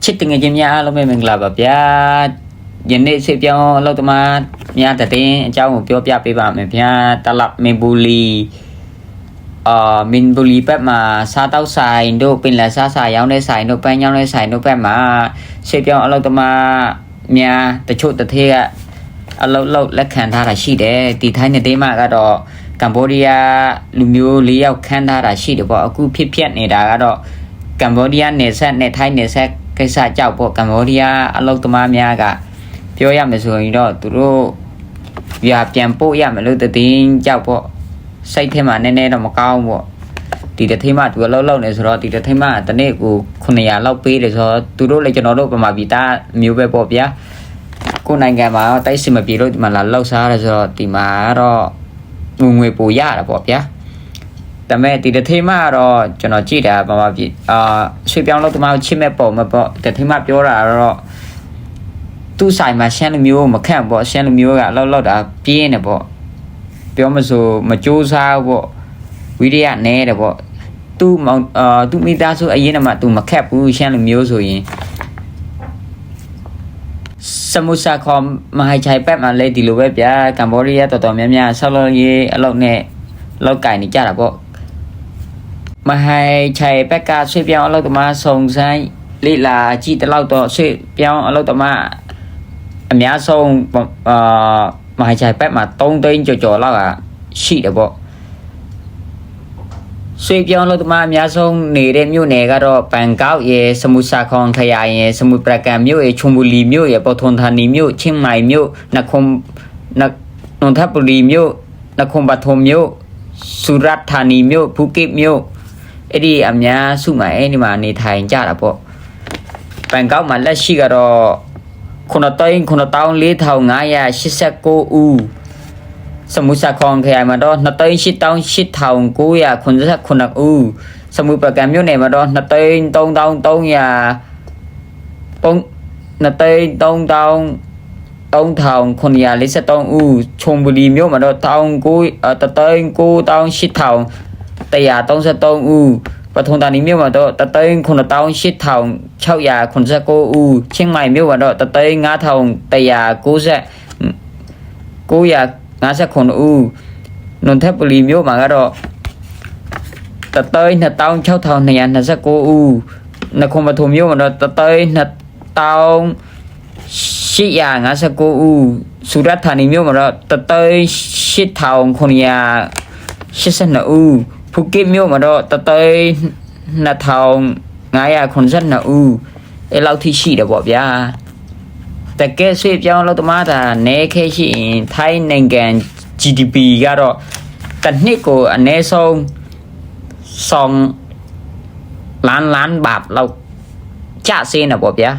ချစ်တင်ငယ်ချင်းများအားလုံးပဲမင်္ဂလာပါဗျာယနေ့ဆွေပြောင်းအလုပ်သမားများတဲ့အကြောင်းကိုပြောပြပေးပါမယ်ဗျာတလပ်မင်ဘူလီမင်ဘူလီဘက်မှာစားတောက်ဆိုင်တို့ပင်လယ်စားစာရောင်းတဲ့ဆိုင်တို့ပန်းရောင်းတဲ့ဆိုင်တို့ဘက်မှာဆွေပြောင်းအလုပ်သမားများတချို့တစ်ထည့်ကအလုပ်လုပ်လက်ခံထားတာရှိတယ်ဒီထိုင်းနေတဲ့မှာကတော့ကမ္ဘောဒီးယားလူမျိုး၄ယောက်ခန်းထားတာရှိတယ်ပေါ့အခုဖြစ်ဖြစ်နေတာကတော့ကမ္ဘောဒီးယားနယ်စပ်နဲ့ထိုင်းနယ်စပ်ကိစ္စကြောက်ပေါ့ကမ္ဘောဒီးယားအလုပ်သမားများကပြောရမယ်ဆိုရင်တော့သူတို့ပြပြန်ပို့ရမယ်လို့တည်င်းကြောက်ပေါ့စိတ်ထဲမှာနည်းနည်းတော့မကောင်းပေါ့ဒီတစ်ထိမှသူအလုပ်လုပ်နေဆိုတော့ဒီတစ်ထိမှတနေ့ကို900လောက်ပေးတယ်ဆိုတော့သူတို့လည်းကျွန်တော်တို့ပမာပြည်သားမျိုးပဲပေါ့ဗျာကိုနိုင်ငံမှာတိုက်စစ်မပြေလို့ဒီမှာလာလောက်စားရဲဆိုတော့ဒီမှာတော့ငွေပိုရတာပေါ့ဗျာဒါမဲ့ဒီတစ်ထိမှတော့ကျွန်တော်ကြည့်တာပမာပြည်ရွှေပြောင်းလို့တမချစ်မဲ့ပုံမပေါ့တစ်ထိမှပြောတာတော့သူ့ဆိုင်မှာရှမ်းလူမျိုးမခန့်ပေါ့ရှမ်းလူမျိုးကအလောက်တာပြင်းနေပေါ့ပြောမဆိုမကြိုးစားပေါ့ဝိရိယနဲတယ်ပေါ့သူ့မိသားစုအရင်ကမှသူမခက်ဘူးရှမ်းလူမျိုးဆိုရင်စမုစာခေါ်မဟိုင်ချိုင်ဘက်မှာလဲဒီလိုပဲဗျာကမ္ဘောဒီးယားတော်တော်များများဆောက်လုပ်ရေးအလုပ်နဲ့လောက်ကင်နေကြတာပေါ့မဟိုင်ချိုင်ဘက်ကဆွေပြောင်းအလုပ်သမားစုံစမ်းလေ့လာကြည့်တလောက်တော့ဆွေပြောင်းအလုပ်သမားအများဆုံးမဟိုင်ချိုင်ဘက်မှာ3သိန်းကျော်လောက်ကရှိတယ်ပေါ့ဆွေပြောင်းလို့တမအများဆုံးနေတဲ့မြို့နယ်ကတော့ပန်ကောက်ရယ်စမုစာခေါန်ခရိုင်ရယ်စမုပရကန်မြို့ရယ်ချုံဘူလီမြို့ရယ်ပေါ်ထွန်ဌာနီမြို့ချင်းမိုင်မြို့နွန်ထပူလီမြို့နခွန်ပထုံမြို့ဆူရတ်ဌာနီမြို့ဖူကစ်မြို့အဲ့ဒီအများစုမှာအဲ့ဒီမှာနေထိုင်ကြတာပေါ့ပန်ကောက်မှာလက်ရှိကတော့9,4,589ဦးစမုစာခေါန်ခရိုင်မှာတော့2,889,909ဦးစမုပရကန်မြို့နယ်မှာတော့2,343,943ဦးချုံဘူလီမြို့မှာတော့1,9,8,133ဦးပထုံဌာနီမြို့မှာတော့1,9,8,689ဦးချင်းမိုင်မြို့မှာတော့1,5,959ဦးနွန်ထပူလီမြို့မှာကတော့1,26,229ဦးနခွန်ပထုံမြို့မှာတော့1,28,859ဦးဆူရတ်ဌာနီမြို့မှာတော့1,8,982ဦးဖူကစ်မြို့မှာတော့1,2,592ဦးအဲ့လောက်ထိရှိတယ်ပေါ့ဗျာတကယ်ဆွေပြောင်းလို့တမတာနဲခဲရှိရင်ထိုင်းနိုင်ငံ GDP ကတော့တစ်နှစ်ကိုအနည်းဆုံး2 ล้านบาทလောက်ကျဆင်းတယ်ပေါ့ဗျာ